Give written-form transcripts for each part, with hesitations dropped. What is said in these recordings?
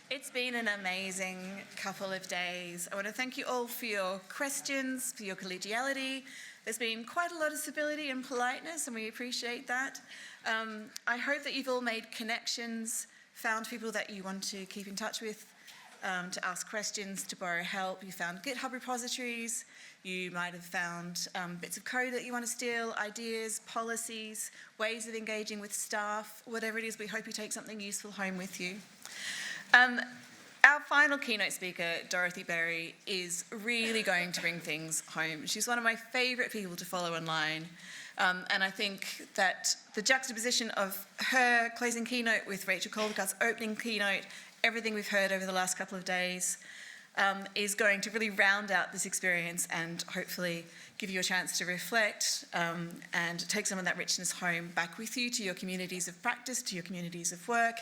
It's been an amazing couple of days. I want to thank you all for your questions, for your collegiality. There's been quite a lot of civility and politeness, and we appreciate that. I hope that you've all made connections, found people that you want to keep in touch with, to ask questions, to borrow help. You found GitHub repositories. You might have found bits of code that you want to steal, ideas, policies, ways of engaging with staff, whatever it is. We hope you take something useful home with you. Our final keynote speaker, Dorothy Berry, is really going to bring things home. She's one of my favourite people to follow online, and I think that the juxtaposition of her closing keynote with Rachel Caldicott's opening keynote, everything we've heard over the last couple of days, is going to really round out this experience and hopefully give you a chance to reflect and take some of that richness home back with you to your communities of practice, to your communities of work,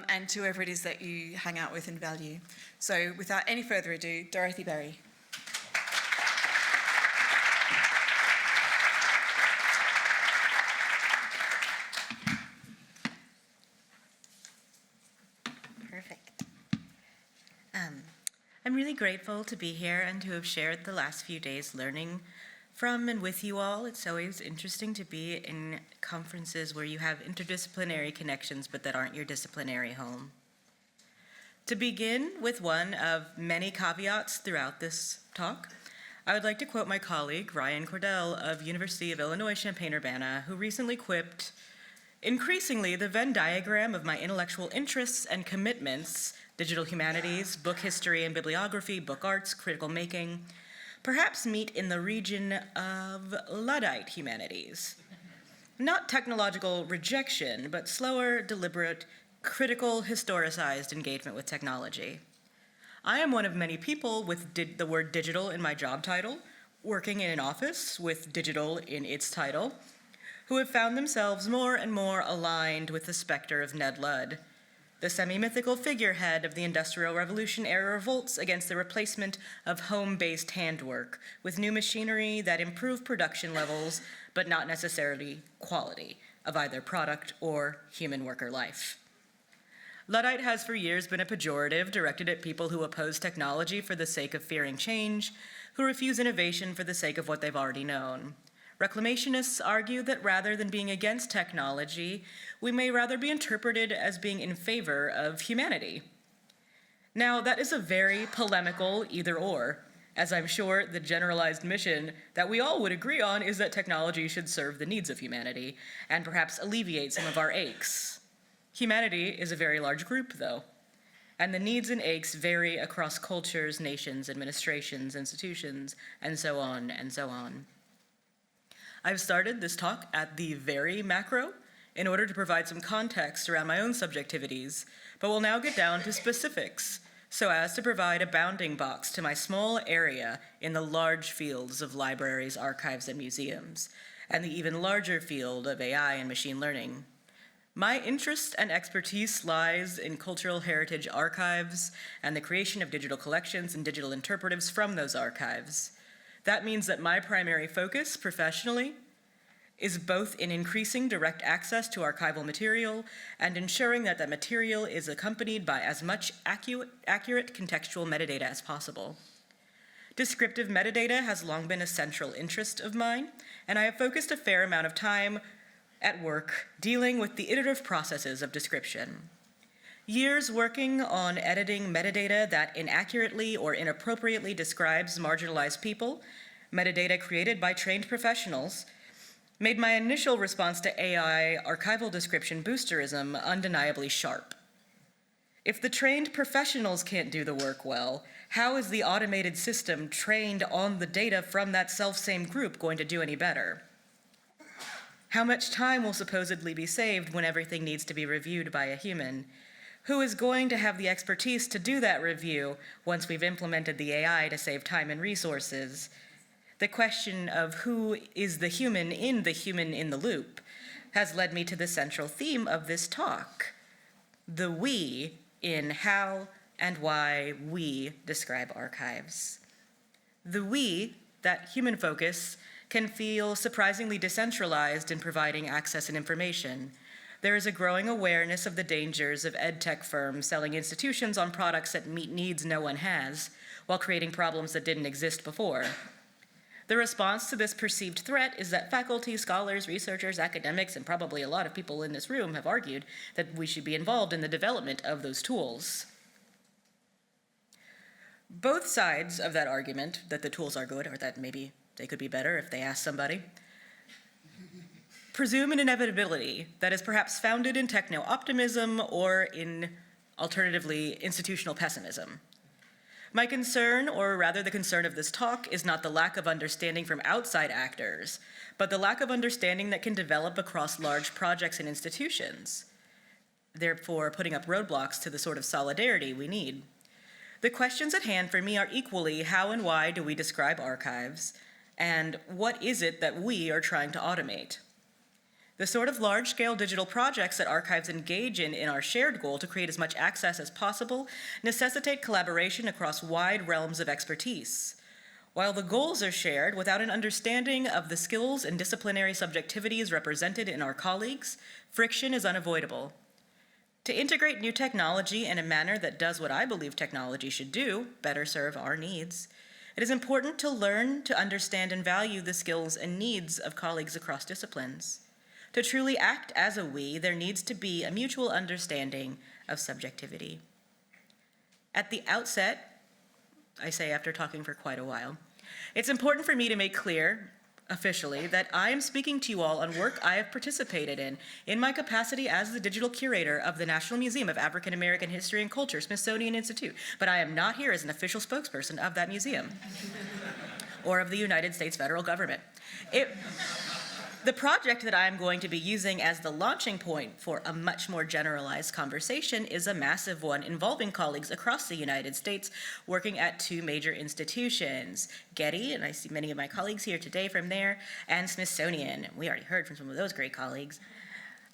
and to whoever it is that you hang out with and value. So without any further ado, Dorothy Berry. Perfect. I'm really grateful to be here and to have shared the last few days learning from and with you all. It's always interesting to be in conferences where you have interdisciplinary connections but that aren't your disciplinary home. To begin with one of many caveats throughout this talk, I would like to quote my colleague, Ryan Cordell of University of Illinois Champaign-Urbana, who recently quipped, "Increasingly, the Venn diagram of my intellectual interests and commitments, digital humanities, book history and bibliography, book arts, critical making, perhaps meet in the region of Luddite humanities. Not technological rejection, but slower, deliberate, critical, historicized engagement with technology. I am one of many people with the word digital in my job title, working in an office with digital in its title, who have found themselves more and more aligned with the specter of Ned Ludd, the semi-mythical figurehead of the Industrial Revolution-era revolts against the replacement of home-based handwork with new machinery that improve production levels, but not necessarily quality of either product or human worker life. Luddite has for years been a pejorative directed at people who oppose technology for the sake of fearing change, who refuse innovation for the sake of what they've already known. Reclamationists argue that rather than being against technology, we may rather be interpreted as being in favor of humanity. Now, that is a very polemical either-or, as I'm sure the generalized mission that we all would agree on is that technology should serve the needs of humanity and perhaps alleviate some of our aches. Humanity is a very large group, though, and the needs and aches vary across cultures, nations, administrations, institutions, and so on and so on. I've started this talk at the very macro in order to provide some context around my own subjectivities, but will now get down to specifics so as to provide a bounding box to my small area in the large fields of libraries, archives, and museums, and the even larger field of AI and machine learning. My interest and expertise lies in cultural heritage archives and the creation of digital collections and digital interpretives from those archives. That means that my primary focus professionally is both in increasing direct access to archival material and ensuring that that material is accompanied by as much accurate contextual metadata as possible. Descriptive metadata has long been a central interest of mine, and I have focused a fair amount of time at work dealing with the iterative processes of description. Years working on editing metadata that inaccurately or inappropriately describes marginalized people, metadata created by trained professionals, made my initial response to AI archival description boosterism undeniably sharp. If the trained professionals can't do the work well, how is the automated system trained on the data from that self-same group going to do any better? How much time will supposedly be saved when everything needs to be reviewed by a human? Who is going to have the expertise to do that review once we've implemented the AI to save time and resources? The question of who is the human in the loop has led me to the central theme of this talk, the we in how and why we describe archives. The we, that human focus, can feel surprisingly decentralized in providing access and information, There is a growing awareness of the dangers of ed tech firms selling institutions on products that meet needs no one has, while creating problems that didn't exist before. The response to this perceived threat is that faculty, scholars, researchers, academics, and probably a lot of people in this room have argued that we should be involved in the development of those tools. Both sides of that argument, that the tools are good or that maybe they could be better if they asked somebody, presume an inevitability that is perhaps founded in techno-optimism or in, alternatively, institutional pessimism. My concern, or rather the concern of this talk, is not the lack of understanding from outside actors, but the lack of understanding that can develop across large projects and institutions, therefore putting up roadblocks to the sort of solidarity we need. The questions at hand for me are equally how and why do we describe archives, and what is it that we are trying to automate? The sort of large-scale digital projects that archives engage in our shared goal to create as much access as possible necessitate collaboration across wide realms of expertise. While the goals are shared, without an understanding of the skills and disciplinary subjectivities represented in our colleagues, friction is unavoidable. To integrate new technology in a manner that does what I believe technology should do, better serve our needs, it is important to learn to understand and value the skills and needs of colleagues across disciplines. To truly act as a we, there needs to be a mutual understanding of subjectivity. At the outset, I say after talking for quite a while, it's important for me to make clear, officially, that I am speaking to you all on work I have participated in my capacity as the digital curator of the National Museum of African American History and Culture, Smithsonian Institute, but I am not here as an official spokesperson of that museum or of the United States federal government. The project that I'm going to be using as the launching point for a much more generalized conversation is a massive one involving colleagues across the United States working at two major institutions, Getty, and I see many of my colleagues here today from there, and Smithsonian. We already heard from some of those great colleagues,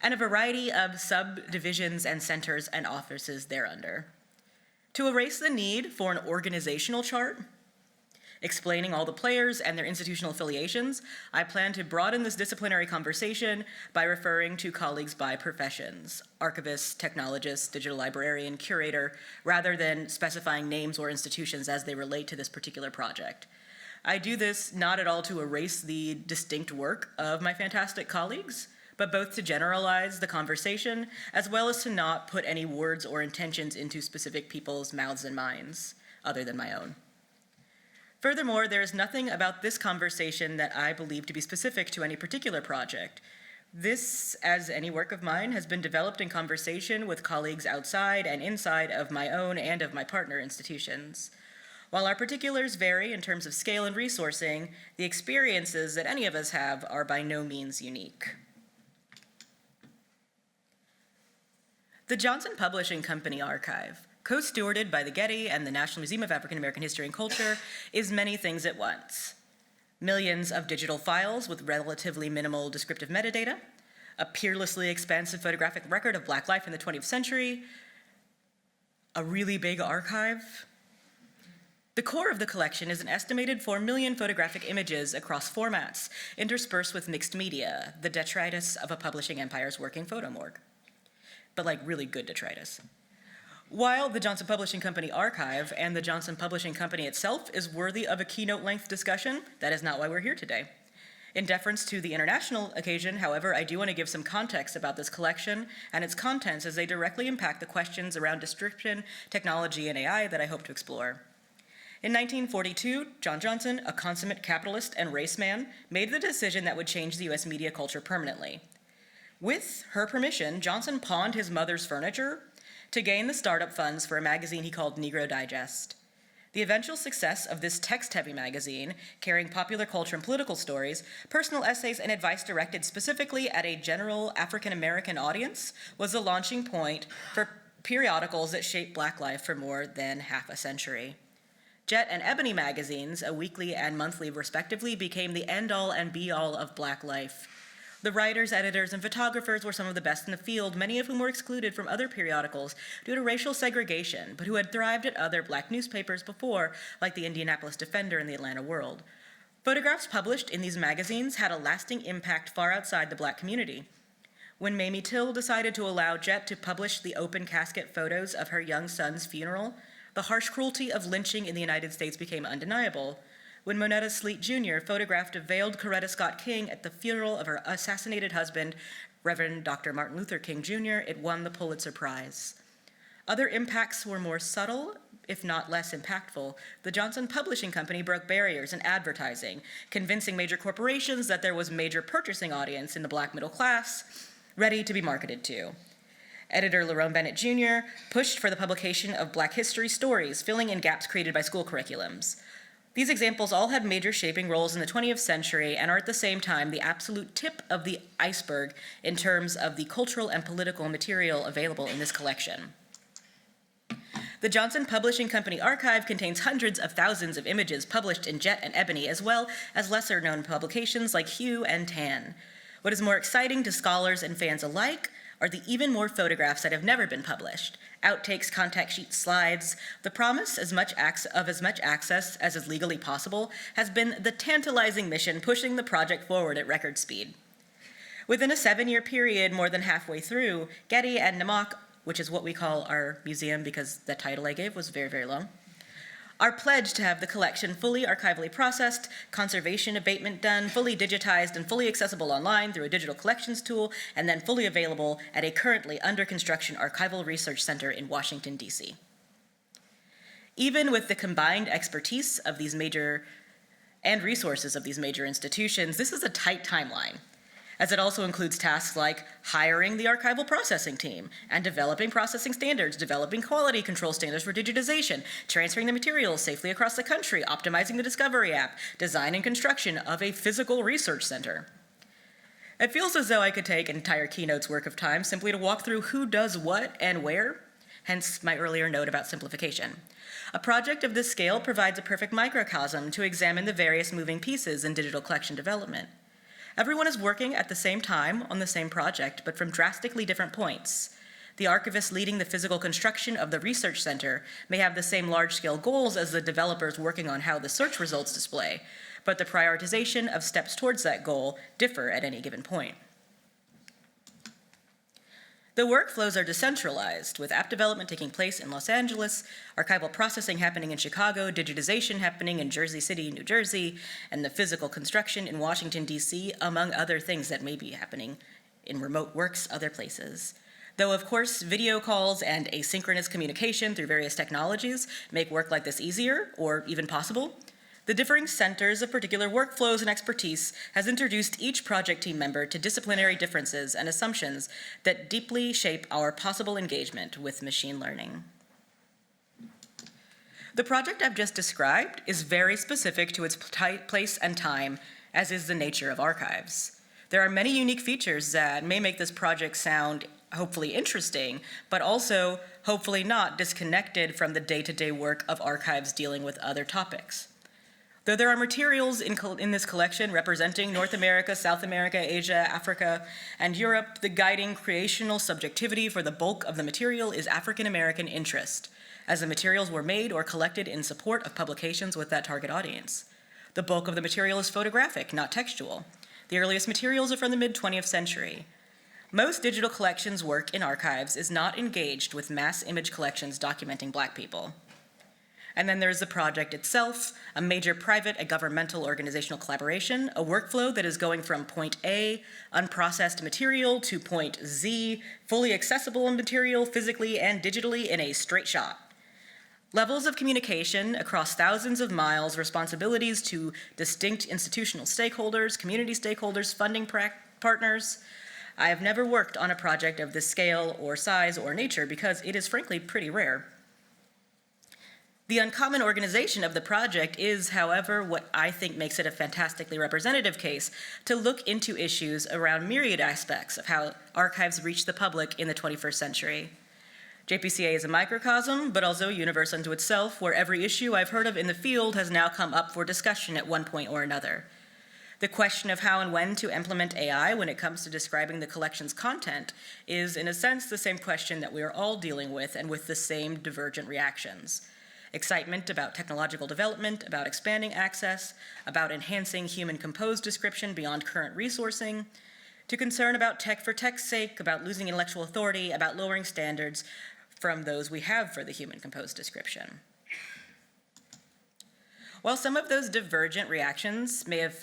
and a variety of subdivisions and centers and offices thereunder. To erase the need for an organizational chart, explaining all the players and their institutional affiliations, I plan to broaden this disciplinary conversation by referring to colleagues by professions, archivist, technologist, digital librarian, curator, rather than specifying names or institutions as they relate to this particular project. I do this not at all to erase the distinct work of my fantastic colleagues, but both to generalize the conversation, as well as to not put any words or intentions into specific people's mouths and minds, other than my own. Furthermore, there is nothing about this conversation that I believe to be specific to any particular project. This, as any work of mine, has been developed in conversation with colleagues outside and inside of my own and of my partner institutions. While our particulars vary in terms of scale and resourcing, the experiences that any of us have are by no means unique. The Johnson Publishing Company archive, co-stewarded by the Getty and the National Museum of African American History and Culture, is many things at once. Millions of digital files with relatively minimal descriptive metadata, a peerlessly expansive photographic record of Black life in the 20th century, a really big archive. The core of the collection is an estimated 4 million photographic images across formats, interspersed with mixed media, the detritus of a publishing empire's working photo morgue. But like really good detritus. While the Johnson Publishing Company archive and the Johnson Publishing Company itself is worthy of a keynote-length discussion, that is not why we're here today. In deference to the international occasion, however, I do want to give some context about this collection and its contents as they directly impact the questions around description, technology, and AI that I hope to explore. In 1942, John Johnson, a consummate capitalist and race man, made the decision that would change the US media culture permanently. With her permission, Johnson pawned his mother's furniture to gain the startup funds for a magazine he called Negro Digest. The eventual success of this text-heavy magazine, carrying popular culture and political stories, personal essays, and advice directed specifically at a general African-American audience, was the launching point for periodicals that shaped Black life for more than half a century. Jet and Ebony magazines, a weekly and monthly respectively, became the end-all and be-all of Black life. The writers, editors, and photographers were some of the best in the field, many of whom were excluded from other periodicals due to racial segregation, but who had thrived at other Black newspapers before, like the Indianapolis Defender and the Atlanta World. Photographs published in these magazines had a lasting impact far outside the Black community. When Mamie Till decided to allow Jet to publish the open casket photos of her young son's funeral, the harsh cruelty of lynching in the United States became undeniable. When Monetta Sleet Jr. photographed a veiled Coretta Scott King at the funeral of her assassinated husband, Reverend Dr. Martin Luther King Jr., it won the Pulitzer Prize. Other impacts were more subtle, if not less impactful. The Johnson Publishing Company broke barriers in advertising, convincing major corporations that there was a major purchasing audience in the Black middle class ready to be marketed to. Editor Lerone Bennett Jr. pushed for the publication of Black history stories, filling in gaps created by school curriculums. These examples all had major shaping roles in the 20th century and are at the same time the absolute tip of the iceberg in terms of the cultural and political material available in this collection. The Johnson Publishing Company archive contains hundreds of thousands of images published in Jet and Ebony, as well as lesser-known publications like Hue and Tan. What is more exciting to scholars and fans alike are the even more photographs that have never been published, outtakes, contact sheet slides. The promise of as much access as is legally possible has been the tantalizing mission pushing the project forward at record speed. Within a 7-year period, more than halfway through, Getty and Nimock, which is what we call our museum because the title I gave was very, very long, are pledged to have the collection fully archivally processed, conservation abatement done, fully digitized, and fully accessible online through a digital collections tool, and then fully available at a currently under construction archival research center in Washington, D.C. Even with the combined expertise of these major and resources of these major institutions, this is a tight timeline, as it also includes tasks like hiring the archival processing team and developing processing standards, developing quality control standards for digitization, transferring the materials safely across the country, optimizing the Discovery app, design and construction of a physical research center. It feels as though I could take an entire Keynote's worth of time simply to walk through who does what and where, hence my earlier note about simplification. A project of this scale provides a perfect microcosm to examine the various moving pieces in digital collection development. Everyone is working at the same time on the same project, but from drastically different points. The archivist leading the physical construction of the research center may have the same large-scale goals as the developers working on how the search results display, but the prioritization of steps towards that goal differ at any given point. The workflows are decentralized, with app development taking place in Los Angeles, archival processing happening in Chicago, digitization happening in Jersey City, New Jersey, and the physical construction in Washington, D.C., among other things that may be happening in remote works other places. Though, of course, video calls and asynchronous communication through various technologies make work like this easier, or even possible, the differing centers of particular workflows and expertise has introduced each project team member to disciplinary differences and assumptions that deeply shape our possible engagement with machine learning. The project I've just described is very specific to its place and time, as is the nature of archives. There are many unique features that may make this project sound hopefully interesting, but also hopefully not disconnected from the day-to-day work of archives dealing with other topics. Though there are materials in this collection representing North America, South America, Asia, Africa, and Europe, the guiding creational subjectivity for the bulk of the material is African American interest, as the materials were made or collected in support of publications with that target audience. The bulk of the material is photographic, not textual. The earliest materials are from the mid-20th century. Most digital collections work in archives is not engaged with mass image collections documenting Black people. And then there's the project itself, a major private and governmental organizational collaboration, a workflow that is going from point A, unprocessed material, to point Z, fully accessible material physically and digitally in a straight shot. Levels of communication across thousands of miles, responsibilities to distinct institutional stakeholders, community stakeholders, funding partners. I have never worked on a project of this scale or size or nature because it is frankly pretty rare. The uncommon organization of the project is, however, what I think makes it a fantastically representative case to look into issues around myriad aspects of how archives reach the public in the 21st century. JPCA is a microcosm, but also a universe unto itself, where every issue I've heard of in the field has now come up for discussion at one point or another. The question of how and when to implement AI when it comes to describing the collection's content is, in a sense, the same question that we are all dealing with, and with the same divergent reactions. Excitement about technological development, about expanding access, about enhancing human-composed description beyond current resourcing, to concern about tech for tech's sake, about losing intellectual authority, about lowering standards from those we have for the human-composed description. While some of those divergent reactions may have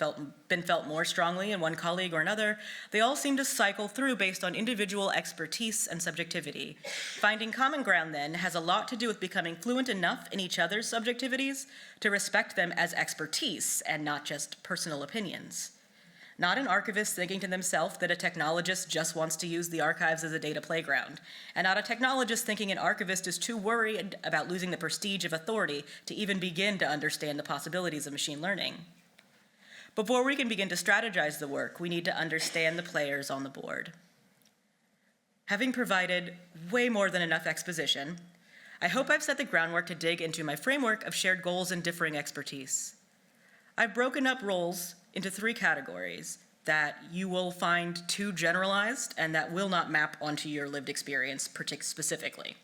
been felt more strongly in one colleague or another, they all seem to cycle through based on individual expertise and subjectivity. Finding common ground, then, has a lot to do with becoming fluent enough in each other's subjectivities to respect them as expertise and not just personal opinions. Not an archivist thinking to themselves that a technologist just wants to use the archives as a data playground, and not a technologist thinking an archivist is too worried about losing the prestige of authority to even begin to understand the possibilities of machine learning. Before we can begin to strategize the work, we need to understand the players on the board. Having provided way more than enough exposition, I hope I've set the groundwork to dig into my framework of shared goals and differing expertise. I've broken up roles into 3 categories that you will find too generalized and that will not map onto your lived experience specifically.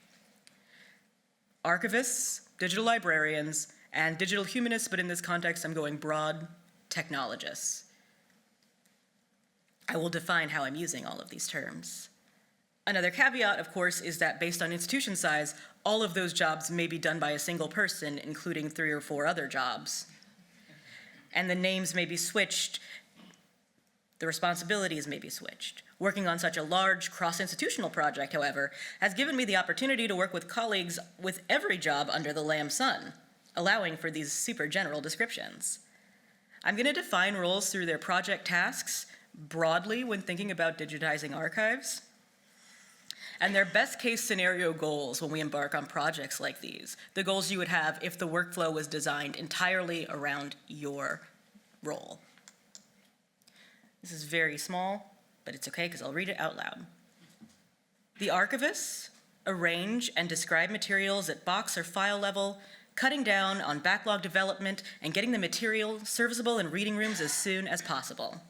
Archivists, digital librarians, and digital humanists, but in this context I'm going broad, technologists. I will define how I'm using all of these terms. Another caveat, of course, is that based on institution size, all of those jobs may be done by a single person, including 3 or 4 other jobs. And the names may be switched, the responsibilities may be switched. Working on such a large cross-institutional project, however, has given me the opportunity to work with colleagues with every job under the lamb sun, allowing for these super general descriptions. I'm going to define roles through their project tasks broadly when thinking about digitizing archives, and their best case scenario goals when we embark on projects like these, the goals you would have if the workflow was designed entirely around your role. This is very small, but it's okay because I'll read it out loud. The archivists arrange and describe materials at box or file level, cutting down on backlog development and getting the material serviceable in reading rooms as soon as possible.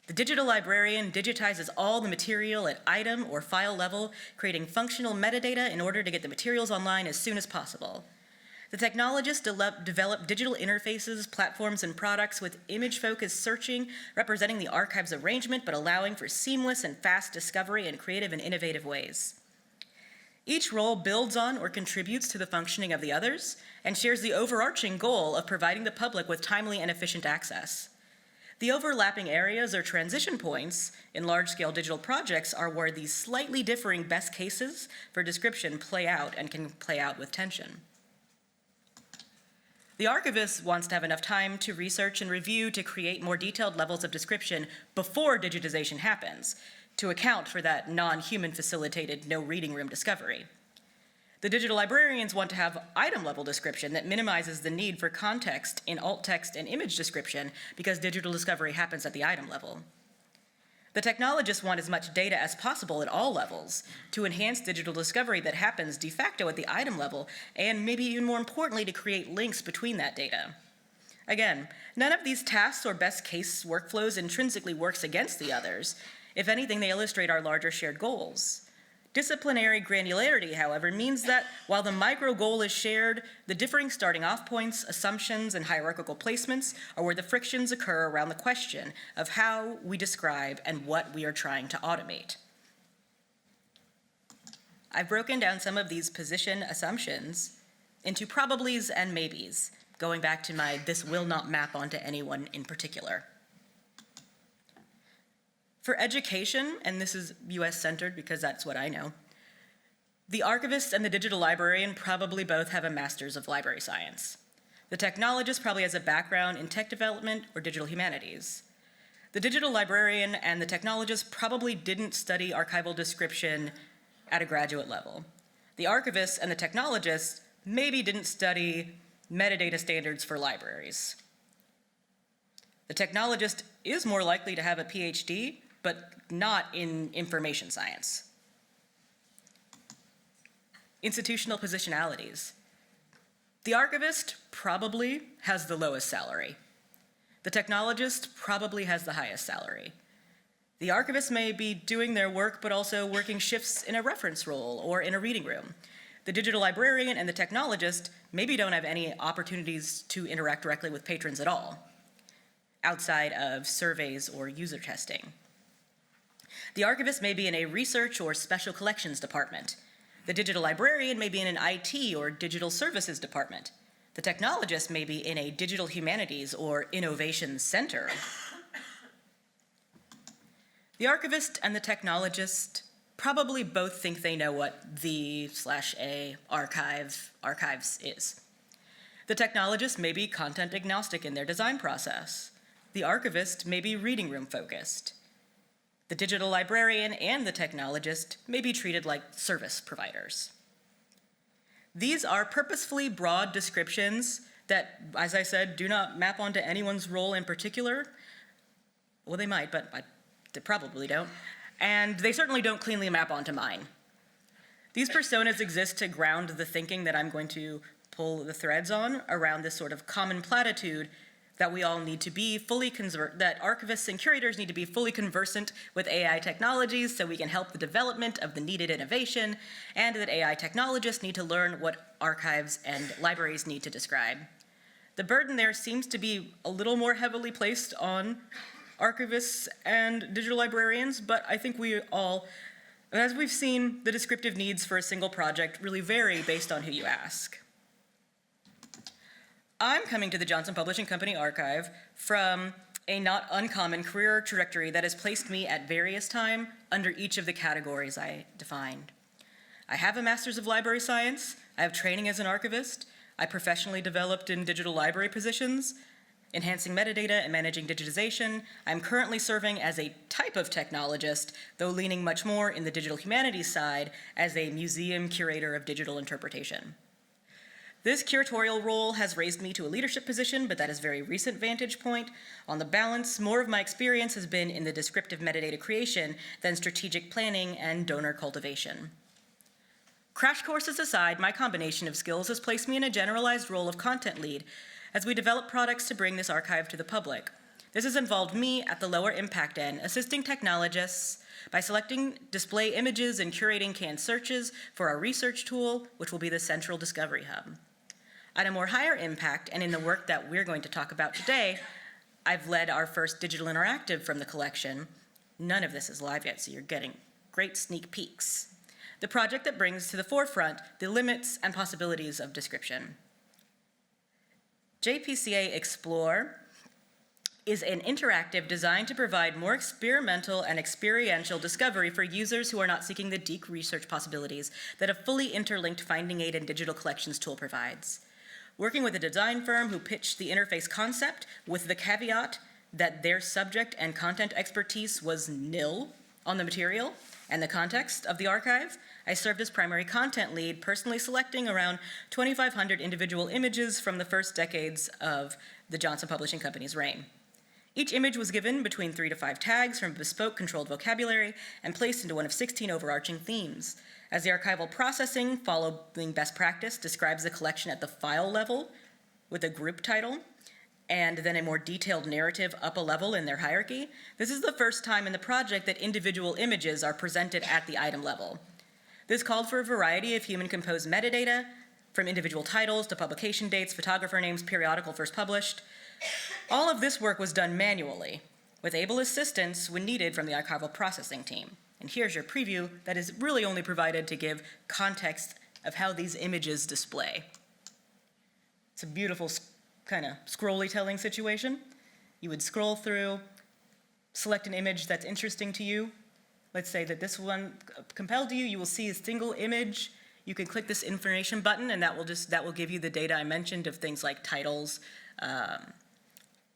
The digital librarian digitizes all the material at item or file level, creating functional metadata in order to get the materials online as soon as possible. The technologists develop digital interfaces, platforms, and products with image-focused searching, representing the archive's arrangement, but allowing for seamless and fast discovery in creative and innovative ways. Each role builds on or contributes to the functioning of the others and shares the overarching goal of providing the public with timely and efficient access. The overlapping areas or transition points in large-scale digital projects are where these slightly differing best cases for description play out and can play out with tension. The archivist wants to have enough time to research and review to create more detailed levels of description before digitization happens, to account for that non-human facilitated no reading room discovery. The digital librarians want to have item-level description that minimizes the need for context in alt text and image description because digital discovery happens at the item level. The technologists want as much data as possible at all levels to enhance digital discovery that happens de facto at the item level, and maybe even more importantly, to create links between that data. Again, none of these tasks or best case workflows intrinsically works against the others. If anything, they illustrate our larger shared goals. Disciplinary granularity, however, means that while the micro goal is shared, the differing starting off points, assumptions, and hierarchical placements are where the frictions occur around the question of how we describe and what we are trying to automate. I've broken down some of these position assumptions into probablys and maybes, going back to my "this will not map onto anyone in particular." For education, and this is US-centered because that's what I know, the archivist and the digital librarian probably both have a master's of library science. The technologist probably has a background in tech development or digital humanities. The digital librarian and the technologist probably didn't study archival description at a graduate level. The archivist and the technologist maybe didn't study metadata standards for libraries. The technologist is more likely to have a PhD, but not in information science. Institutional positionalities. The archivist probably has the lowest salary. The technologist probably has the highest salary. The archivist may be doing their work, but also working shifts in a reference role or in a reading room. The digital librarian and the technologist maybe don't have any opportunities to interact directly with patrons at all, outside of surveys or user testing. The archivist may be in a research or special collections department. The digital librarian may be in an IT or digital services department. The technologist may be in a digital humanities or innovation center. The archivist and the technologist probably both think they know what the/a archives is. The technologist may be content agnostic in their design process. The archivist may be reading room focused. The digital librarian and the technologist may be treated like service providers. These are purposefully broad descriptions that, as I said, do not map onto anyone's role in particular. Well, they might, but they probably don't. And they certainly don't cleanly map onto mine. These personas exist to ground the thinking that I'm going to pull the threads on around this sort of common platitude that we all need to be that archivists and curators need to be fully conversant with AI technologies so we can help the development of the needed innovation, and that AI technologists need to learn what archives and libraries need to describe. The burden there seems to be a little more heavily placed on archivists and digital librarians, but I think we all, as we've seen, the descriptive needs for a single project really vary based on who you ask. I'm coming to the Johnson Publishing Company archive from a not uncommon career trajectory that has placed me at various times under each of the categories I defined. I have a Master's of Library Science, I have training as an archivist, I professionally developed in digital library positions, enhancing metadata and managing digitization. I'm currently serving as a type of technologist, though leaning much more in the digital humanities side as a museum curator of digital interpretation. This curatorial role has raised me to a leadership position, but that is a very recent vantage point. On the balance, more of my experience has been in the descriptive metadata creation than strategic planning and donor cultivation. Crash courses aside, my combination of skills has placed me in a generalized role of content lead as we develop products to bring this archive to the public. This has involved me at the lower impact end, assisting technologists by selecting display images and curating canned searches for our research tool, which will be the central discovery hub. At a more higher impact, and in the work that we're going to talk about today, I've led our first digital interactive from the collection. None of this is live yet, so you're getting great sneak peeks. The project that brings to the forefront the limits and possibilities of description. JPCA Explore is an interactive designed to provide more experimental and experiential discovery for users who are not seeking the deep research possibilities that a fully interlinked finding aid and digital collections tool provides. Working with a design firm who pitched the interface concept with the caveat that their subject and content expertise was nil on the material and the context of the archive, I served as primary content lead, personally selecting around 2,500 individual images from the first decades of the Johnson Publishing Company's reign. Each image was given between 3 to 5 tags from bespoke controlled vocabulary and placed into one of 16 overarching themes. As the archival processing, following best practice, describes the collection at the file level with a group title, and then a more detailed narrative up a level in their hierarchy, this is the first time in the project that individual images are presented at the item level. This called for a variety of human-composed metadata, from individual titles to publication dates, photographer names, periodical first published. All of this work was done manually, with able assistance when needed from the archival processing team. And here's your preview that is really only provided to give context of how these images display. It's a beautiful kind of scrolly telling situation. You would scroll through, select an image that's interesting to you. Let's say that this one compelled you. You will see a single image. You can click this information button, and that will give you the data I mentioned of things like titles,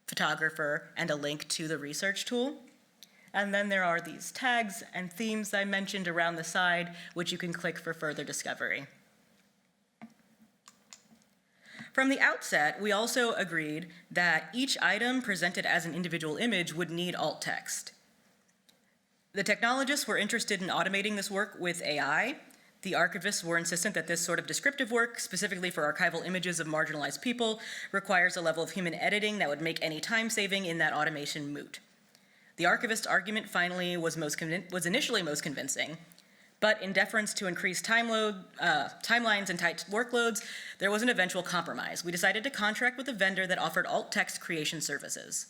photographer, and a link to the research tool. And then there are these tags and themes I mentioned around the side, which you can click for further discovery. From the outset, we also agreed that each item presented as an individual image would need alt text. The technologists were interested in automating this work with AI. The archivists were insistent that this sort of descriptive work, specifically for archival images of marginalized people, requires a level of human editing that would make any time saving in that automation moot. The archivist argument finally was initially most convincing, but in deference to increased timelines and tight workloads, there was an eventual compromise. We decided to contract with a vendor that offered alt text creation services.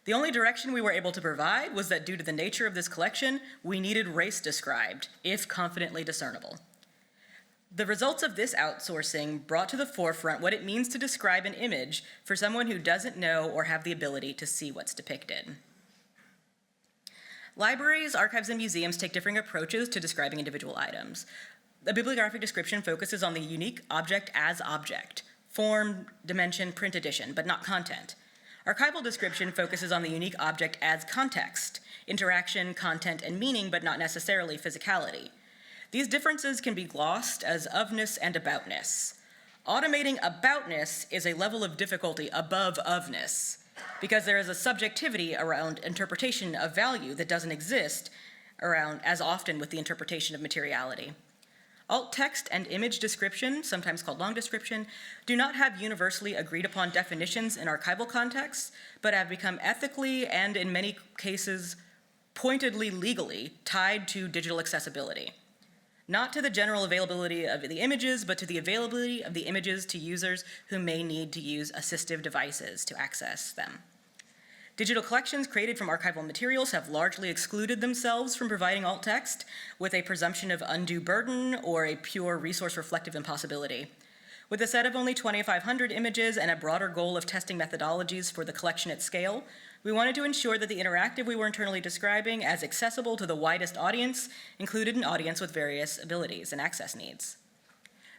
The only direction we were able to provide was that due to the nature of this collection, we needed race described, if confidently discernible. The results of this outsourcing brought to the forefront what it means to describe an image for someone who doesn't know or have the ability to see what's depicted. Libraries, archives, and museums take differing approaches to describing individual items. A bibliographic description focuses on the unique object as object, form, dimension, print edition, but not content. Archival description focuses on the unique object as context, interaction, content, and meaning, but not necessarily physicality. These differences can be glossed as ofness and aboutness. Automating aboutness is a level of difficulty above ofness, because there is a subjectivity around interpretation of value that doesn't exist around as often with the interpretation of materiality. Alt text and image description, sometimes called long description, do not have universally agreed upon definitions in archival contexts, but have become ethically and in many cases pointedly legally tied to digital accessibility. Not to the general availability of the images, but to the availability of the images to users who may need to use assistive devices to access them. Digital collections created from archival materials have largely excluded themselves from providing alt text, with a presumption of undue burden or a pure resource-reflective impossibility. With a set of only 2,500 images and a broader goal of testing methodologies for the collection at scale, we wanted to ensure that the interactive we were internally describing as accessible to the widest audience included an audience with various abilities and access needs.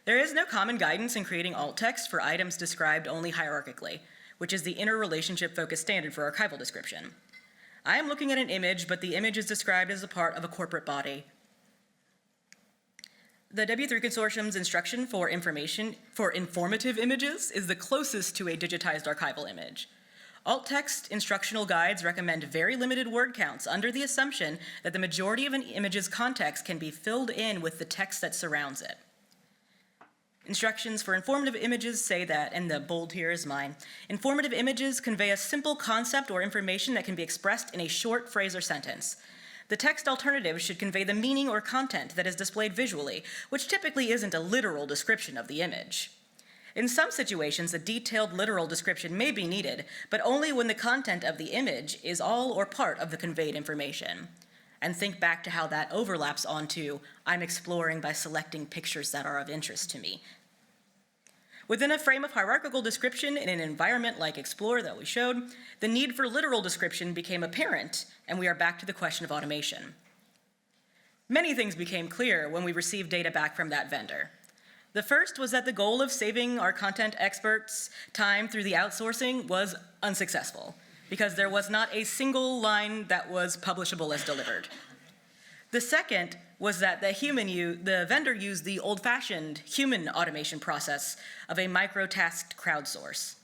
There is no common guidance in creating alt text for items described only hierarchically, which is the interrelationship-focused standard for archival description. I am looking at an image, but the image is described as a part of a corporate body. The W3 Consortium's instruction for informative images is the closest to a digitized archival image. Alt text instructional guides recommend very limited word counts under the assumption that the majority of an image's context can be filled in with the text that surrounds it. Instructions for informative images say that, and the bold here is mine, informative images convey a simple concept or information that can be expressed in a short phrase or sentence. The text alternative should convey the meaning or content that is displayed visually, which typically isn't a literal description of the image. In some situations, a detailed literal description may be needed, but only when the content of the image is all or part of the conveyed information. And think back to how that overlaps onto, I'm exploring by selecting pictures that are of interest to me. Within a frame of hierarchical description in an environment like Explore that we showed, the need for literal description became apparent, and we are back to the question of automation. Many things became clear when we received data back from that vendor. The first was that the goal of saving our content experts time through the outsourcing was unsuccessful, because there was not a single line that was publishable as delivered. The second was that the vendor used the old-fashioned human automation process of a micro-tasked crowdsource.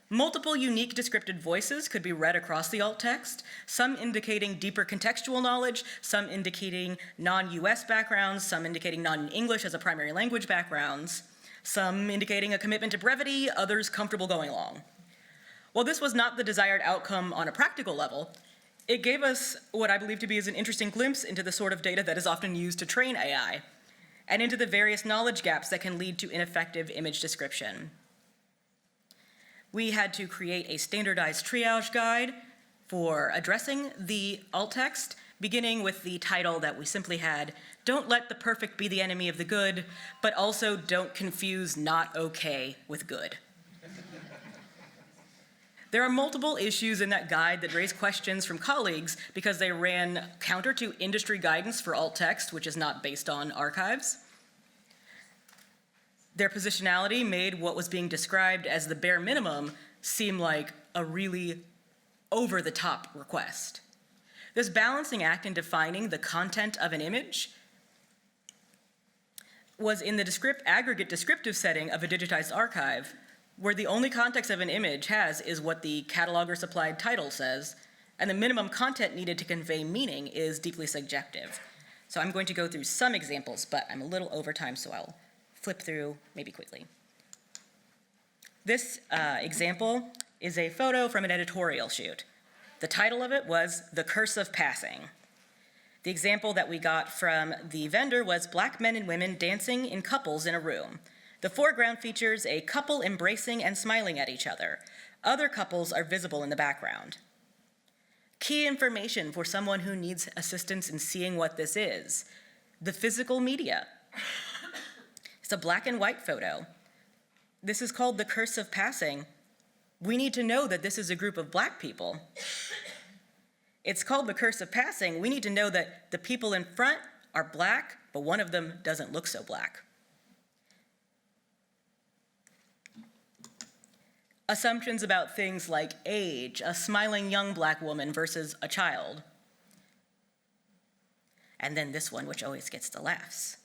Multiple unique descriptive voices could be read across the alt text, some indicating deeper contextual knowledge, some indicating non-US backgrounds, some indicating non-English as a primary language backgrounds, some indicating a commitment to brevity, others comfortable going along. While this was not the desired outcome on a practical level, it gave us what I believe to be an interesting glimpse into the sort of data that is often used to train AI, and into the various knowledge gaps that can lead to ineffective image description. We had to create a standardized triage guide for addressing the alt text, beginning with the title that we simply had, "Don't let the perfect be the enemy of the good, but also don't confuse not okay with good." There are multiple issues in that guide that raise questions from colleagues because they ran counter to industry guidance for alt text, which is not based on archives. Their positionality made what was being described as the bare minimum seem like a really over-the-top request. This balancing act in defining the content of an image was in the aggregate descriptive setting of a digitized archive, where the only context of an image is what the cataloger supplied title says, and the minimum content needed to convey meaning is deeply subjective. So I'm going to go through some examples, but I'm a little over time, so I'll flip through maybe quickly. This example is a photo from an editorial shoot. The title of it was "The Curse of Passing." The example that we got from the vendor was black men and women dancing in couples in a room. The foreground features a couple embracing and smiling at each other. Other couples are visible in the background. Key information for someone who needs assistance in seeing what this is. The physical media. It's a black and white photo. This is called the curse of passing. We need to know that this is a group of black people. It's called the curse of passing. We need to know that the people in front are black, but one of them doesn't look so black. Assumptions about things like age, a smiling young black woman versus a child. And then this one, which always gets the laughs.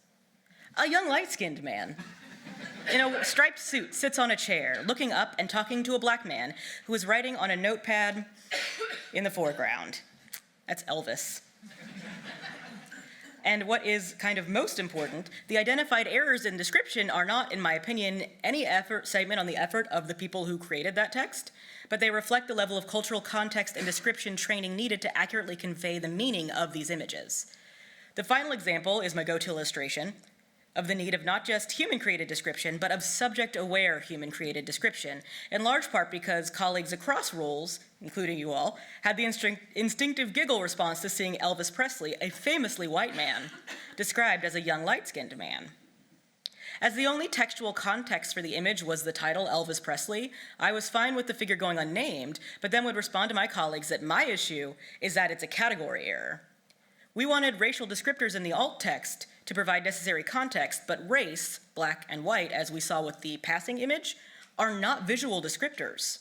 A young light-skinned man in a striped suit sits on a chair, looking up and talking to a black man who is writing on a notepad in the foreground. That's Elvis. And what is kind of most important, the identified errors in description are not, in my opinion, any statement on the effort of the people who created that text, but they reflect the level of cultural context and description training needed to accurately convey the meaning of these images. The final example is my go-to illustration of the need of not just human-created description, but of subject-aware human-created description, in large part because colleagues across roles, including you all, had the instinctive giggle response to seeing Elvis Presley, a famously white man, described as a young light-skinned man. As the only textual context for the image was the title Elvis Presley, I was fine with the figure going unnamed, but then would respond to my colleagues that my issue is that it's a category error. We wanted racial descriptors in the alt text to provide necessary context, but race, black and white, as we saw with the passing image, are not visual descriptors.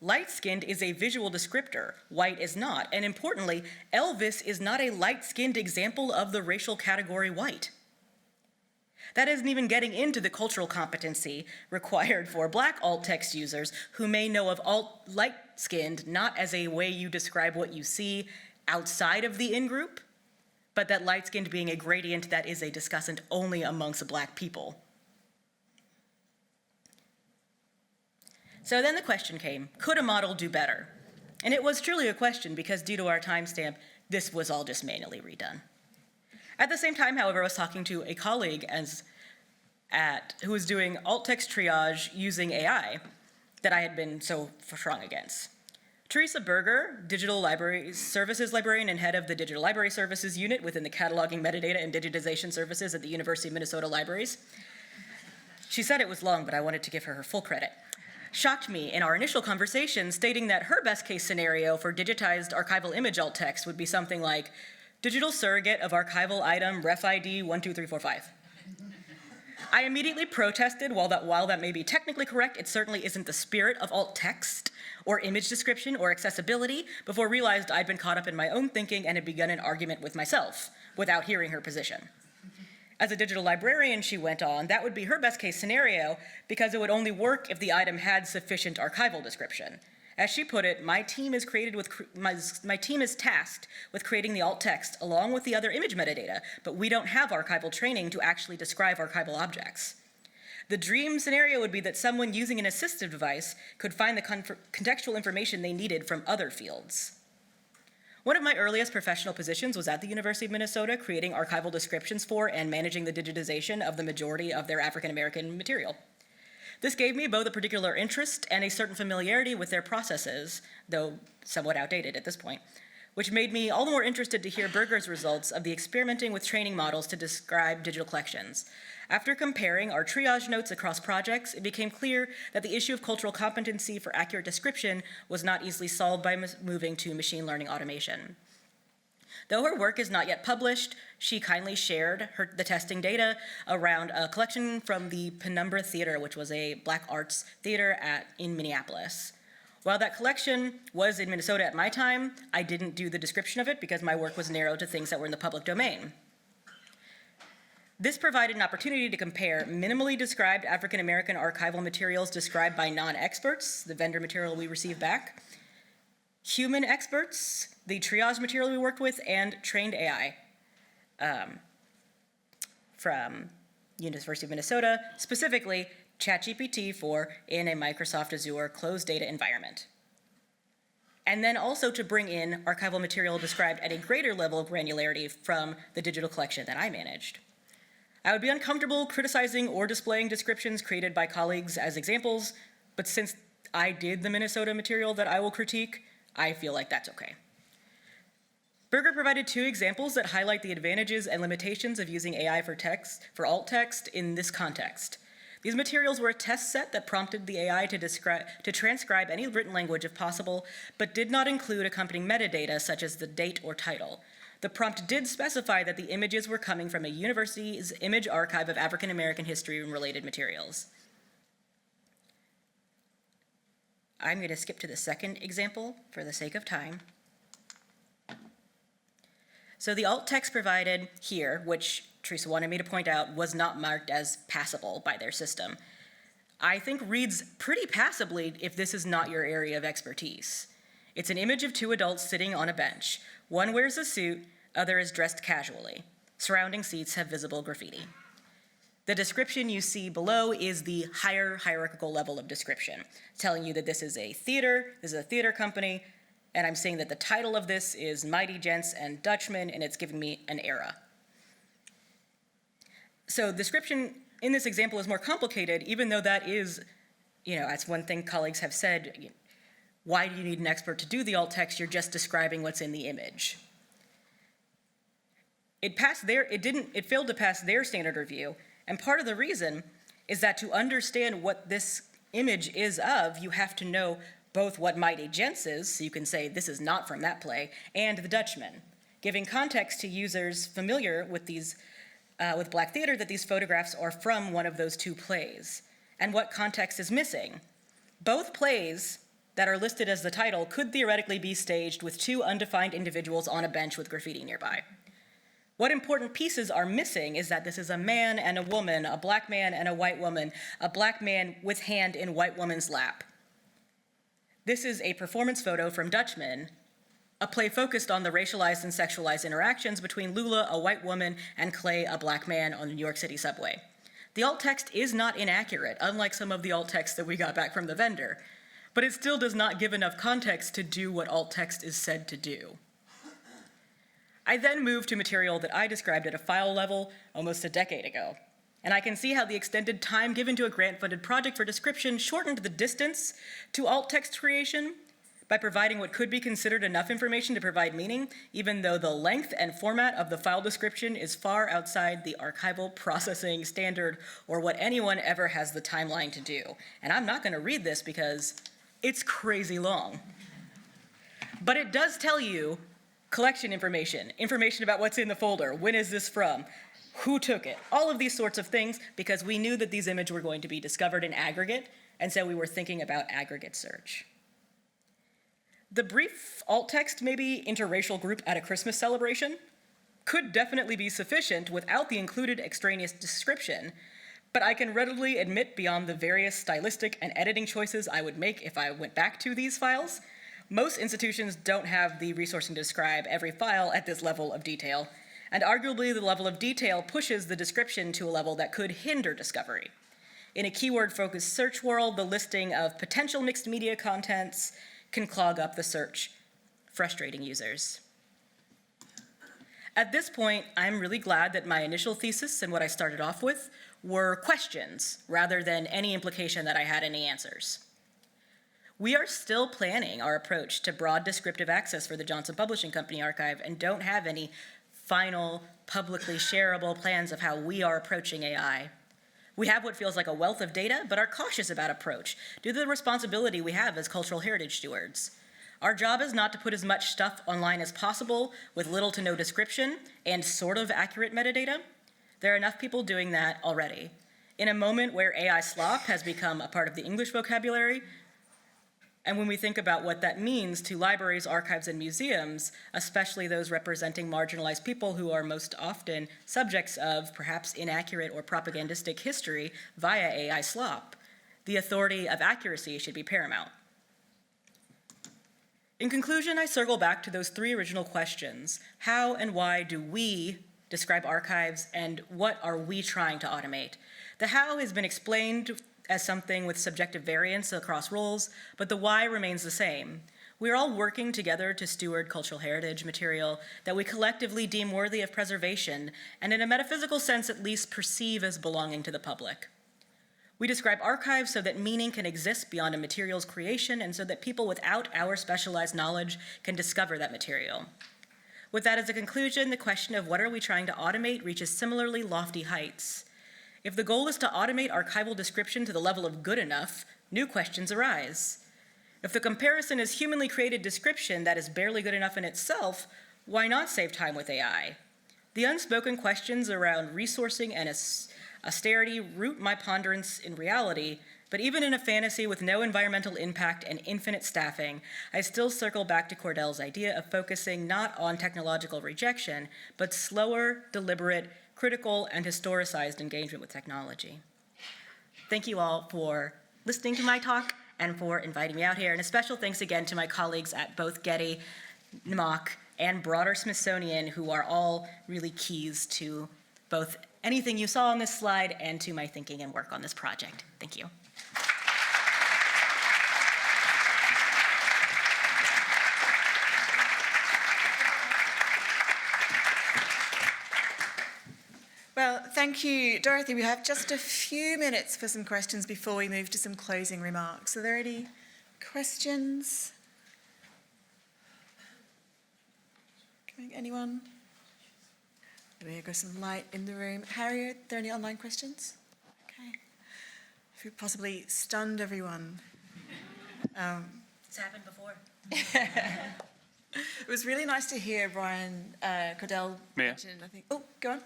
Light-skinned is a visual descriptor, white is not, and importantly, Elvis is not a light-skinned example of the racial category white. That isn't even getting into the cultural competency required for black alt text users who may know of light-skinned not as a way you describe what you see outside of the in-group, but that light-skinned being a gradient that is a discussant only amongst black people. So then the question came, could a model do better? And it was truly a question because due to our timestamp, this was all just manually redone. At the same time, however, I was talking to a colleague who was doing alt text triage using AI that I had been so strong against. Teresa Berger, Digital Library Services Librarian and head of the Digital Library Services Unit within the Cataloging, Metadata, and Digitization Services at the University of Minnesota Libraries. She said it was long, but I wanted to give her full credit. Shocked me in our initial conversation, stating that her best case scenario for digitized archival image alt text would be something like digital surrogate of archival item ref ID 12345. I immediately protested while that may be technically correct, it certainly isn't the spirit of alt text or image description or accessibility, before realized I'd been caught up in my own thinking and had begun an argument with myself without hearing her position. As a digital librarian, she went on, that would be her best case scenario because it would only work if the item had sufficient archival description. As she put it, my team is tasked with creating the alt text along with the other image metadata, but we don't have archival training to actually describe archival objects. The dream scenario would be that someone using an assistive device could find the contextual information they needed from other fields. One of my earliest professional positions was at the University of Minnesota, creating archival descriptions for and managing the digitization of the majority of their African American material. This gave me both a particular interest and a certain familiarity with their processes, though somewhat outdated at this point, which made me all the more interested to hear Berger's results of the experimenting with training models to describe digital collections. After comparing our triage notes across projects, it became clear that the issue of cultural competency for accurate description was not easily solved by moving to machine learning automation. Though her work is not yet published, she kindly shared the testing data around a collection from the Penumbra Theater, which was a black arts theater in Minneapolis. While that collection was in Minnesota at my time, I didn't do the description of it because my work was narrowed to things that were in the public domain. This provided an opportunity to compare minimally described African American archival materials described by non-experts, the vendor material we received back, human experts, the triage material we worked with, and trained AI from University of Minnesota, specifically ChatGPT 4 in a Microsoft Azure closed data environment. And then also to bring in archival material described at a greater level of granularity from the digital collection that I managed. I would be uncomfortable criticizing or displaying descriptions created by colleagues as examples, but since I did the Minnesota material that I will critique, I feel like that's okay. Berger provided 2 examples that highlight the advantages and limitations of using AI for alt text in this context. These materials were a test set that prompted the AI to transcribe any written language if possible, but did not include accompanying metadata such as the date or title. The prompt did specify that the images were coming from a university's image archive of African American history and related materials. I'm going to skip to the second example for the sake of time. So the alt text provided here, which Teresa wanted me to point out, was not marked as passable by their system. I think reads pretty passably if this is not your area of expertise. It's an image of 2 adults sitting on a bench. One wears a suit, other is dressed casually. Surrounding seats have visible graffiti. The description you see below is the higher hierarchical level of description, telling you that this is a theater company, and I'm saying that the title of this is Mighty Gents and Dutchmen, and it's giving me an era. So description in this example is more complicated, even though that is, that's one thing colleagues have said, why do you need an expert to do the alt text? You're just describing what's in the image. It failed to pass their standard review, and part of the reason is that to understand what this image is of, you have to know both what Mighty Gents is, so you can say this is not from that play, and the Dutchman, giving context to users familiar with with Black theater that these photographs are from one of those 2 plays, and what context is missing. Both plays that are listed as the title could theoretically be staged with 2 undefined individuals on a bench with graffiti nearby. What important pieces are missing is that this is a man and a woman, a Black man and a white woman, a Black man with hand in white woman's lap. This is a performance photo from Dutchman, a play focused on the racialized and sexualized interactions between Lula, a white woman, and Clay, a Black man, on the New York City subway. The alt text is not inaccurate, unlike some of the alt text that we got back from the vendor, but it still does not give enough context to do what alt text is said to do. I then moved to material that I described at a file level almost a decade ago, and I can see how the extended time given to a grant-funded project for description shortened the distance to alt text creation by providing what could be considered enough information to provide meaning, even though the length and format of the file description is far outside the archival processing standard or what anyone ever has the timeline to do. And I'm not going to read this because it's crazy long. But it does tell you collection information about what's in the folder, when is this from, who took it, all of these sorts of things, because we knew that these images were going to be discovered in aggregate, and so we were thinking about aggregate search. The brief alt text, maybe interracial group at a Christmas celebration, could definitely be sufficient without the included extraneous description, but I can readily admit beyond the various stylistic and editing choices I would make if I went back to these files, most institutions don't have the resourcing to describe every file at this level of detail, and arguably the level of detail pushes the description to a level that could hinder discovery. In a keyword-focused search world, the listing of potential mixed media contents can clog up the search, frustrating users. At this point, I'm really glad that my initial thesis and what I started off with were questions rather than any implication that I had any answers. We are still planning our approach to broad descriptive access for the Johnson Publishing Company archive and don't have any final, publicly shareable plans of how we are approaching AI. We have what feels like a wealth of data, but are cautious about approach due to the responsibility we have as cultural heritage stewards. Our job is not to put as much stuff online as possible with little to no description and sort of accurate metadata. There are enough people doing that already. In a moment where AI slop has become a part of the English vocabulary, and when we think about what that means to libraries, archives, and museums, especially those representing marginalized people who are most often subjects of perhaps inaccurate or propagandistic history via AI slop, the authority of accuracy should be paramount. In conclusion, I circle back to those 3 original questions. How and why do we describe archives, and what are we trying to automate? The how has been explained as something with subjective variance across roles, but the why remains the same. We're all working together to steward cultural heritage material that we collectively deem worthy of preservation, and in a metaphysical sense at least perceive as belonging to the public. We describe archives so that meaning can exist beyond a material's creation and so that people without our specialized knowledge can discover that material. With that as a conclusion, the question of what are we trying to automate reaches similarly lofty heights. If the goal is to automate archival description to the level of good enough, new questions arise. If the comparison is humanly created description that is barely good enough in itself, why not save time with AI? The unspoken questions around resourcing and austerity root my ponderance in reality, but even in a fantasy with no environmental impact and infinite staffing, I still circle back to Cordell's idea of focusing not on technological rejection, but slower, deliberate, critical, and historicized engagement with technology. Thank you all for listening to my talk and for inviting me out here. And a special thanks again to my colleagues at both Getty, NMAC, and broader Smithsonian, who are all really keys to both anything you saw on this slide and to my thinking and work on this project. Thank you. Well, thank you, Dorothy. We have just a few minutes for some questions before we move to some closing remarks. Are there any questions? Anyone? There goes some light in the room. Harry, are there any online questions? Okay. If you possibly stunned everyone. It's happened before. It was really nice to hear Brian Cordell mention, I think. Oh, go on.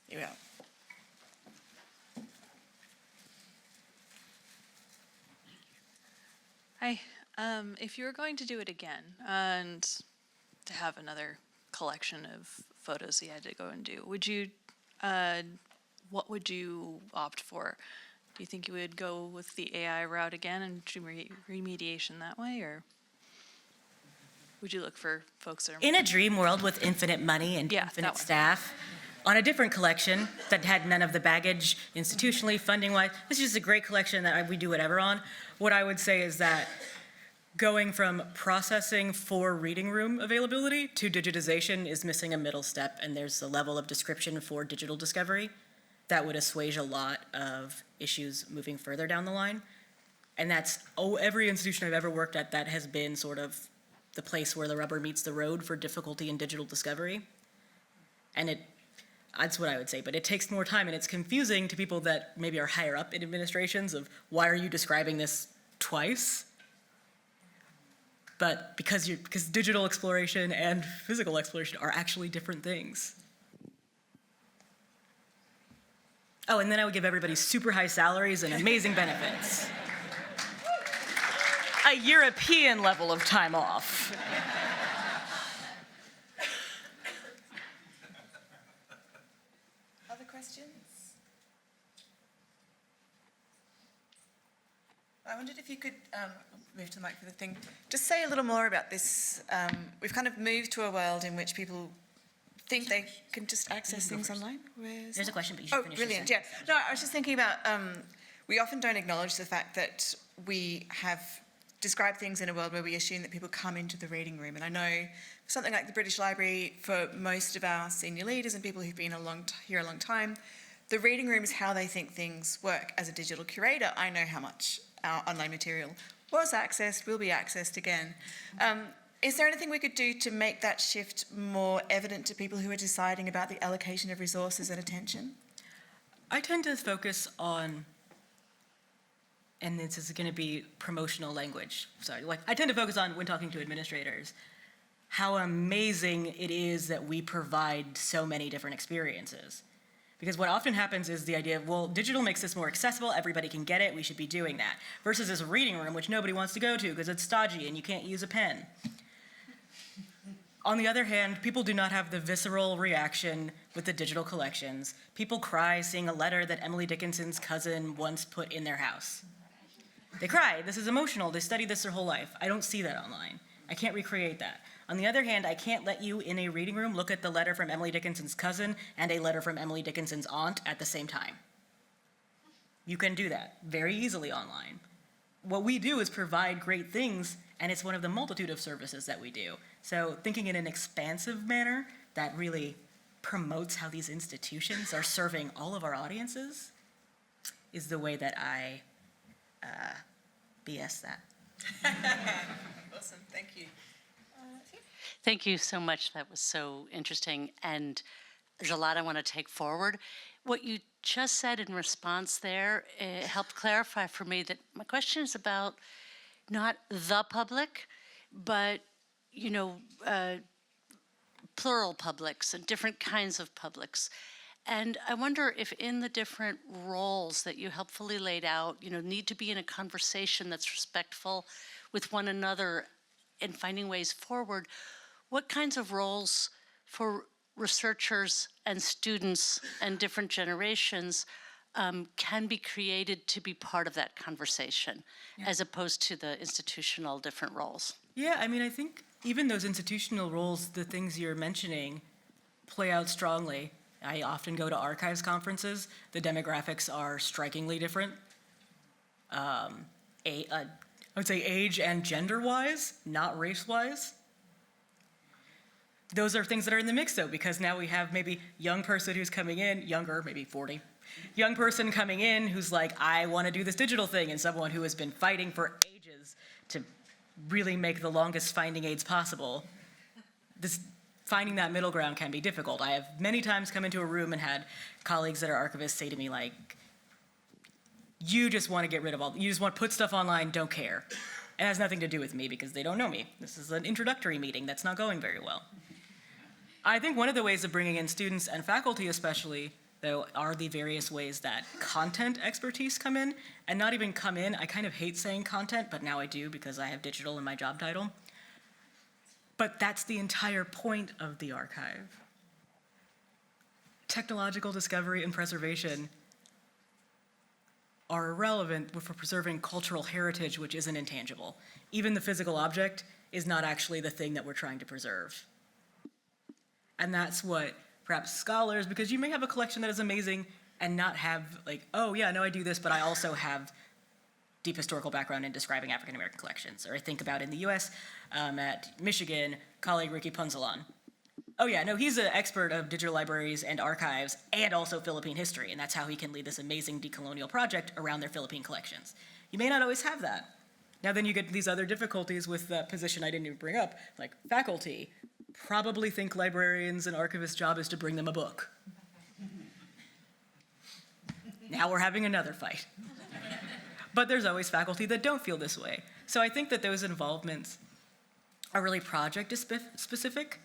Here we are. Hi. If you were going to do it again and to have another collection of photos you had to go and do, would you, what would you opt for? Do you think you would go with the AI route again and do remediation that way, or would you look for folks that are In a dream world with infinite money and Yeah, infinite that one. staff, on a different collection that had none of the baggage institutionally, funding-wise, this is just a great collection that we do whatever on. What I would say is that going from processing for reading room availability to digitization is missing a middle step, and there's a level of description for digital discovery that would assuage a lot of issues moving further down the line. And that's, every institution I've ever worked at, that has been sort of the place where the rubber meets the road for difficulty in digital discovery. And that's what I would say, but it takes more time, and it's confusing to people that maybe are higher up in administrations of, why are you describing this twice? But because digital exploration and physical exploration are actually different things. Oh, and then I would give everybody super high salaries and amazing benefits. A European level of time off. Other questions? I wondered if you could move to the mic for the thing. Just say a little more about this. We've kind of moved to a world in which people think they can just access things online. There's a question, but you should finish your brilliant, yeah. sentence. No, I was just thinking about, we often don't acknowledge the fact that we have described things in a world where we assume that people come into the reading room. And I know something like the British Library, for most of our senior leaders and people who've been here a long time, the reading room is how they think things work. As a digital curator, I know how much our online material was accessed, will be accessed again. Is there anything we could do to make that shift more evident to people who are deciding about the allocation of resources and attention? I tend to focus on, and this is going to be promotional language, sorry, I tend to focus on, when talking to administrators, how amazing it is that we provide so many different experiences. Because what often happens is the idea of, well, digital makes this more accessible, everybody can get it, we should be doing that. Versus this reading room, which nobody wants to go to because it's stodgy and you can't use a pen. On the other hand, people do not have the visceral reaction with the digital collections. People cry seeing a letter that Emily Dickinson's cousin once put in their house. They cry, this is emotional, they studied this their whole life. I don't see that online. I can't recreate that. On the other hand, I can't let you in a reading room look at the letter from Emily Dickinson's cousin and a letter from Emily Dickinson's aunt at the same time. You can do that very easily online. What we do is provide great things, and it's one of the multitude of services that we do. So thinking in an expansive manner that really promotes how these institutions are serving all of our audiences is the way that I BS that. Awesome, thank you. Thank you so much. That was so interesting. And there's a lot I want to take forward. What you just said in response there, it helped clarify for me that my question is about not the public, but, you know, plural publics and different kinds of publics. And I wonder if in the different roles that you helpfully laid out, you know, need to be in a conversation that's respectful with one another and finding ways forward, what kinds of roles for researchers and students and different generations can be created to be part of that conversation, as opposed to the institutional different roles? Yeah, I mean, I think even those institutional roles, the things you're mentioning, play out strongly. I often go to archives conferences. The demographics are strikingly different. I would say age and gender-wise, not race-wise. Those are things that are in the mix, though, because now we have maybe young person who's coming in, younger, maybe 40, young person coming in who's like, I want to do this digital thing, and someone who has been fighting for ages to really make the longest finding aids possible. Finding that middle ground can be difficult. I have many times come into a room and had colleagues that are archivists say to me, like, you just want to get rid of you just want to put stuff online, don't care. It has nothing to do with me because they don't know me. This is an introductory meeting that's not going very well. I think one of the ways of bringing in students and faculty especially, though, are the various ways that content expertise come in, and not even come in. I kind of hate saying content, but now I do because I have digital in my job title. But that's the entire point of the archive. Technological discovery and preservation are irrelevant for preserving cultural heritage, which isn't intangible. Even the physical object is not actually the thing that we're trying to preserve. And that's what perhaps scholars, because you may have a collection that is amazing and not have like, oh yeah, no, I do this, but I also have deep historical background in describing African American collections. Or I think about in the US, at Michigan, colleague Ricky Punzalan. Oh yeah, no, he's an expert of digital libraries and archives and also Philippine history, and that's how he can lead this amazing decolonial project around their Philippine collections. You may not always have that. Now then you get these other difficulties with that position I didn't even bring up, like faculty probably think librarians and archivists' job is to bring them a book. Now we're having another fight. But there's always faculty that don't feel this way. So I think that those involvements are really project specific,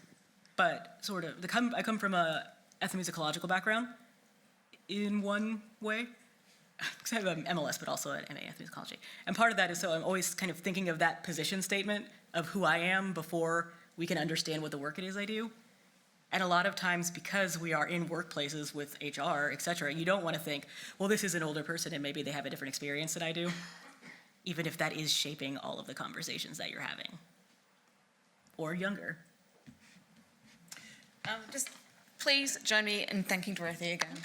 but sort of, I come from a ethnomusicological background in one way. Because I have an MLS, but also an MA ethnomusicology. And part of that is so I'm always kind of thinking of that position statement of who I am before we can understand what the work it is I do. And a lot of times, because we are in workplaces with HR, et cetera, you don't want to think, well, this is an older person and maybe they have a different experience than I do, even if that is shaping all of the conversations that you're having. Or younger. Just please join me in thanking Dorothy again.